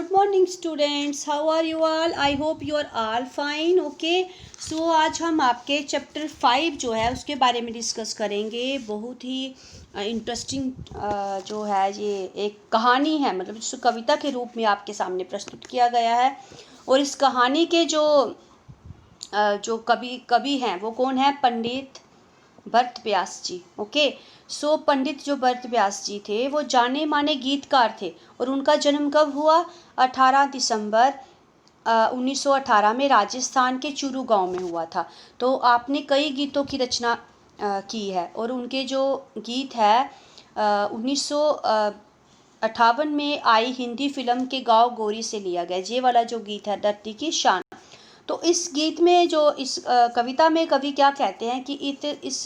Good morning students, how are you all? I hope you are all fine. Okay, so आज हम आपके chapter 5 जो है उसके बारे में डिस्कस करेंगे। बहुत ही इंटरेस्टिंग जो है ये एक कहानी है, मतलब जिसको कविता के रूप में आपके सामने प्रस्तुत किया गया है। और इस कहानी के जो कवि हैं वो कौन है? पंडित भरत व्यास जी। ओके, सो पंडित जो भरत व्यास जी थे वो जाने माने गीतकार थे और उनका जन्म कब हुआ? 18 दिसंबर 1918 में राजस्थान के चूरू गांव में हुआ था। तो आपने कई गीतों की रचना की है और उनके जो गीत है 1958 में आई हिंदी फिल्म के गाँव गोरी से लिया गया। ये वाला जो गीत है धरती की शान। तो इस गीत में जो इस कविता में कवि क्या कहते हैं कि इस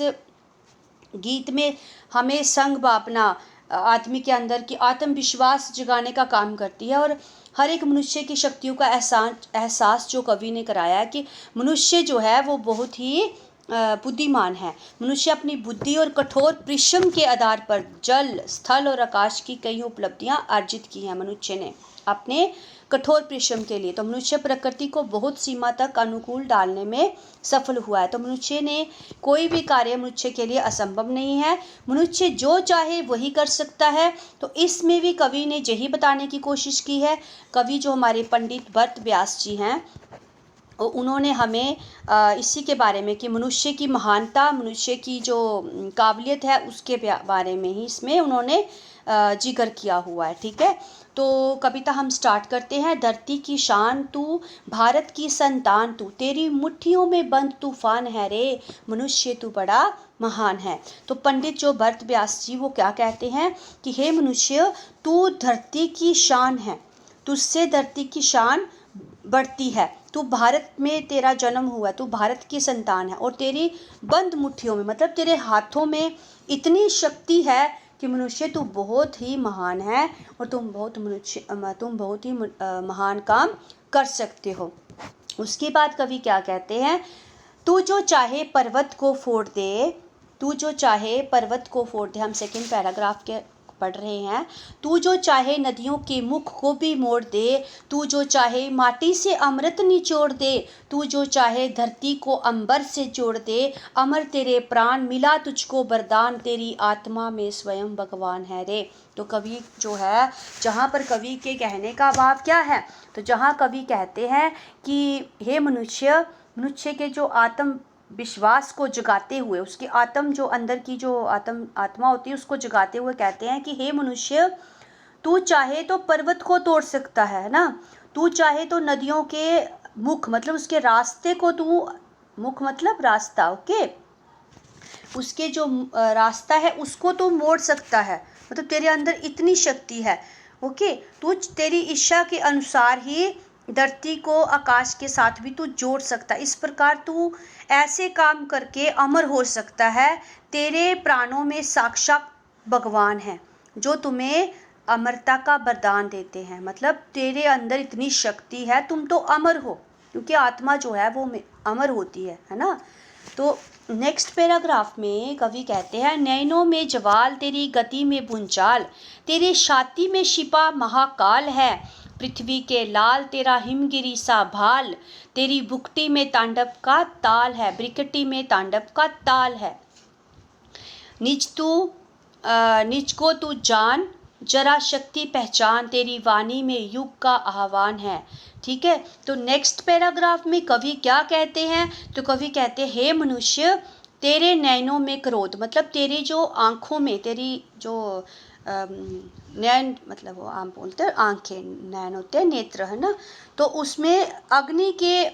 गीत में हमें संग भावना आदमी के अंदर की आत्मविश्वास जगाने का काम करती है और हर एक मनुष्य की शक्तियों का एहसास जो कवि ने कराया है कि मनुष्य जो है वो बहुत ही बुद्धिमान है। मनुष्य अपनी बुद्धि और कठोर परिश्रम के आधार पर जल, स्थल और आकाश की कई उपलब्धियां अर्जित की हैं मनुष्य ने अपने कठोर परिश्रम के लिए। तो मनुष्य प्रकृति को बहुत सीमा तक अनुकूल डालने में सफल हुआ है। तो मनुष्य ने कोई भी कार्य मनुष्य के लिए असंभव नहीं है। मनुष्य जो चाहे वही कर सकता है। तो इसमें भी कवि ने यही बताने की कोशिश की है। कवि जो हमारे पंडित भरत व्यास जी हैं उन्होंने हमें इसी के बारे में कि मनुष्य की महानता, मनुष्य की जो काबिलियत है उसके बारे में ही इसमें उन्होंने जिक्र किया हुआ है। ठीक है, तो कविता हम स्टार्ट करते हैं। धरती की शान तू, भारत की संतान तू, तेरी मुट्ठियों में बंद तूफान है रे, मनुष्य तू बड़ा महान है। तो पंडित जो भरत व्यास जी वो क्या कहते हैं कि हे मनुष्य, तू धरती की शान है, तुझसे धरती की शान बढ़ती है। तू भारत में तेरा जन्म हुआ, तू भारत की संतान है और तेरी बंद मुट्ठियों में मतलब तेरे हाथों में इतनी शक्ति है कि मनुष्य तू बहुत ही महान है और तुम बहुत ही महान काम कर सकते हो। उसके बाद कवि क्या कहते हैं? तू जो चाहे पर्वत को फोड़ दे, तू जो चाहे पर्वत को फोड़ दे। हम सेकंड पैराग्राफ के पढ़ रहे हैं। तू जो चाहे नदियों के मुख को भी मोड़ दे, तू जो चाहे माटी से अमृत निचोड़ दे, तू जो चाहे धरती को अंबर से जोड़ दे, अमर तेरे प्राण मिला तुझको वरदान, तेरी आत्मा में स्वयं भगवान है रे। तो कवि जो है, जहाँ पर कवि के कहने का भाव क्या है, तो जहाँ कवि कहते हैं कि हे मनुष्य, मनुष्य के जो आत्म विश्वास को जगाते हुए, उसकी आत्म जो अंदर की जो आत्मा होती है उसको जगाते हुए कहते हैं कि हे मनुष्य, तू चाहे तो पर्वत को तोड़ सकता है ना, तू चाहे तो नदियों के मुख मतलब उसके रास्ते को तू, मुख मतलब रास्ता, ओके, उसके जो रास्ता है उसको तू मोड़ सकता है। मतलब तेरे अंदर इतनी शक्ति है। ओके, तू तेरी इच्छा के अनुसार ही धरती को आकाश के साथ भी तू जोड़ सकता है। इस प्रकार तू ऐसे काम करके अमर हो सकता है। तेरे प्राणों में साक्षात भगवान है जो तुम्हें अमरता का वरदान देते हैं। मतलब तेरे अंदर इतनी शक्ति है, तुम तो अमर हो, क्योंकि आत्मा जो है वो अमर होती है ना। तो नेक्स्ट पैराग्राफ में कवि कहते हैं, नैनों में जवाल, तेरी गति में भूचाल, तेरे छाती में छिपा महाकाल है, पृथ्वी के लाल तेरा हिमगिरी सा भाल, तेरी बुकटी में तांडव का ताल है, ब्रिकटी में तांडव का ताल है। निज को तू जान, जरा शक्ति पहचान, तेरी वाणी में युग का आह्वान है। ठीक है, तो नेक्स्ट पैराग्राफ में कवि क्या कहते हैं? तो कवि कहते हैं, हे मनुष्य, तेरे नैनों में क्रोध, मतलब तेरी जो आँखों में, तेरी जो नैन मतलब वो आम बोलते हैं आँखें, नैन होते हैं नेत्र, है ना। तो उसमें अग्नि के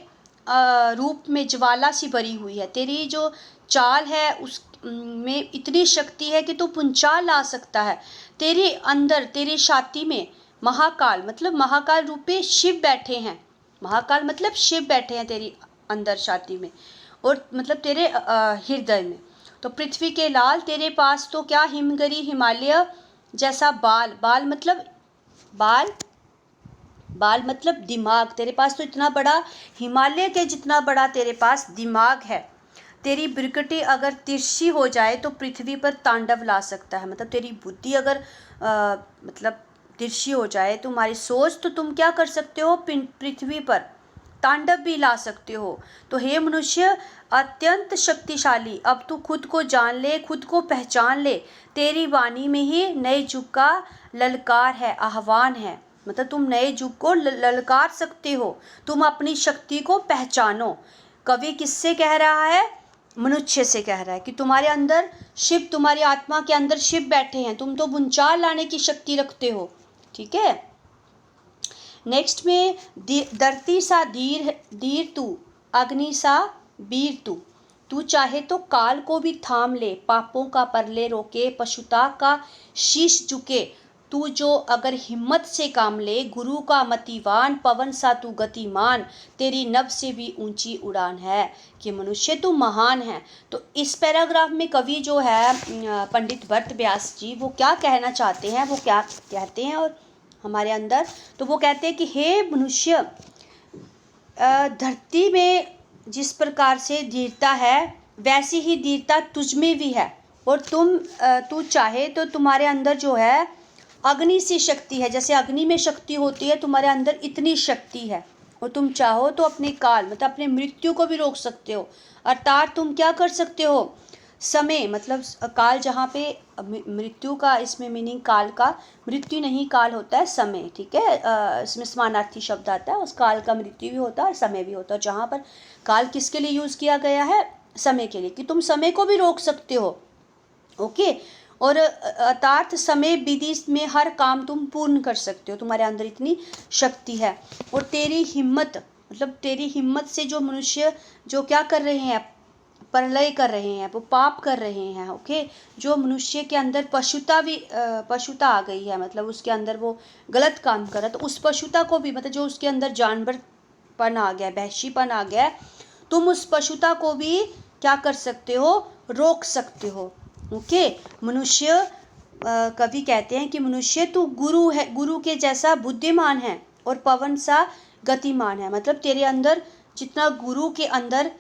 रूप में ज्वाला सी भरी हुई है। तेरी जो चाल है उस में इतनी शक्ति है कि तू भूचाल ला सकता है। तेरे अंदर, तेरी छाती में महाकाल मतलब महाकाल रूपे शिव बैठे हैं। महाकाल मतलब शिव बैठे हैं तेरी अंदर छाती में और मतलब तेरे हृदय में। तो पृथ्वी के लाल, तेरे पास तो क्या हिमगिरी हिमालय जैसा बाल, बाल मतलब दिमाग, तेरे पास तो इतना बड़ा हिमालय के जितना बड़ा तेरे पास दिमाग है। तेरी बिरकटी अगर तिरछी हो जाए तो पृथ्वी पर तांडव ला सकता है। मतलब तेरी बुद्धि अगर मतलब तिरछी हो जाए तुम्हारी सोच, तो तुम क्या कर सकते हो, पृथ्वी पर तांडव भी ला सकते हो। तो हे मनुष्य अत्यंत शक्तिशाली, अब तू खुद को जान ले, खुद को पहचान ले। तेरी वाणी में ही नए युग का ललकार है, आह्वान है। मतलब तुम नए युग को ललकार सकते हो, तुम अपनी शक्ति को पहचानो। कवि किससे कह रहा है, मनुष्य से कह रहा है कि तुम्हारे अंदर शिव, तुम्हारी आत्मा के अंदर शिव बैठे हैं, तुम तो भूचाल लाने की शक्ति रखते हो। ठीक है। नेक्स्ट में धरती सा धीर तू, अग्नि सा वीर तू। तू चाहे तो काल को भी थाम ले, पापों का परले रोके, पशुता का शीश झुके। तू जो अगर हिम्मत से काम ले, गुरु का मतिवान, पवन सा तू गतिमान, तेरी नभ से भी ऊंची उड़ान है। कि मनुष्य तू महान है। तो इस पैराग्राफ में कवि जो है पंडित भट्ट व्यास जी, वो क्या कहना चाहते हैं, वो क्या कहते हैं और हमारे अंदर, तो वो कहते हैं कि हे मनुष्य, धरती में जिस प्रकार से धीरता है, वैसी ही धीरता तुझ में भी है। और तू चाहे तो तुम्हारे अंदर जो है अग्नि सी शक्ति है, जैसे अग्नि में शक्ति होती है, तुम्हारे अंदर इतनी शक्ति है। और तुम चाहो तो अपने काल, मतलब अपने मृत्यु को भी रोक सकते हो। अर्थात तुम क्या कर सकते हो, समय, मतलब काल, जहाँ पे मृत्यु का, इसमें मीनिंग काल का, मृत्यु नहीं, काल होता है समय। ठीक है। इसमें समानार्थी शब्द आता है, उस काल का मृत्यु भी होता है और समय भी होता है। जहाँ पर काल किसके लिए यूज़ किया गया है, समय के लिए, कि तुम समय को भी रोक सकते हो। ओके। और अर्थात समय विधि में हर काम तुम पूर्ण कर सकते हो, तुम्हारे अंदर इतनी शक्ति है। और तेरी हिम्मत, मतलब तेरी हिम्मत से जो मनुष्य जो क्या कर रहे हैं, प्रलय कर रहे हैं, वो पाप कर रहे हैं। ओके। जो मनुष्य के अंदर पशुता आ गई है, मतलब उसके अंदर वो गलत काम कर रहा है, तो उस पशुता को भी, मतलब जो उसके अंदर जानवरपन आ गया, वहशीपन आ गया, तुम उस पशुता को भी क्या कर सकते हो, रोक सकते हो। ओके। मनुष्य, कवि कहते हैं कि मनुष्य तू गुरु है, गुरु के जैसा बुद्धिमान है और पवन सा गतिमान है। मतलब तेरे अंदर जितना गुरु के अंदर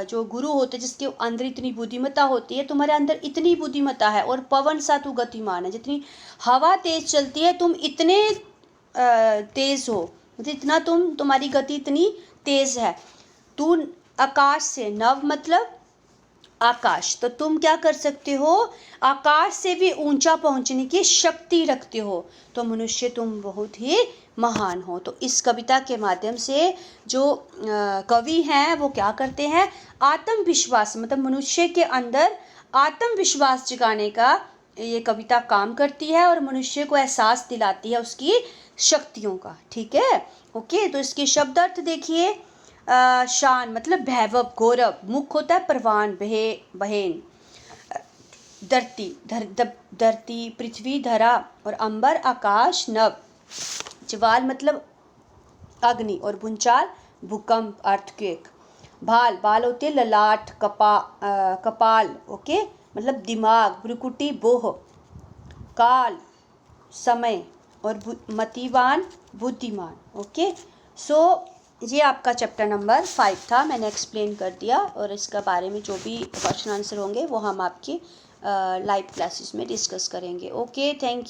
जो गुरु होते हैं, जिसके अंदर इतनी बुद्धिमत्ता होती है, तुम्हारे अंदर इतनी बुद्धिमत्ता है। और पवन सा तू गतिमान है, जितनी हवा तेज चलती है, तुम इतने तेज हो, मतलब इतना तुम्हारी गति इतनी तेज है। तू आकाश से, नव मतलब आकाश, तो तुम क्या कर सकते हो, आकाश से भी ऊंचा पहुंचने की शक्ति रखते हो। तो मनुष्य तुम बहुत ही महान हो। तो इस कविता के माध्यम से जो कवि हैं वो क्या करते हैं, आत्मविश्वास, मतलब मनुष्य के अंदर आत्मविश्वास जगाने का ये कविता काम करती है और मनुष्य को एहसास दिलाती है उसकी शक्तियों का। ठीक है। ओके। तो इसके शब्द अर्थ देखिए। शान मतलब वैभव, गौरव। मुख होता है परवान, बहन। धरती, पृथ्वी, धरा। और अंबर, आकाश, नभ। ज्वाल मतलब अग्नि और भूचाल, भूकंप, अर्थक्वेक। बाल होते हैं ललाट, कपाल। ओके, मतलब दिमाग, भ्रुकुटी, बोह। काल समय और मतिवान, बुद्धिमान। ओके। सो ये आपका चैप्टर नंबर 5 था, मैंने एक्सप्लेन कर दिया। और इसका बारे में जो भी क्वेश्चन आंसर होंगे वो हम आपकी लाइव क्लासेस में डिस्कस करेंगे। Okay, thank you.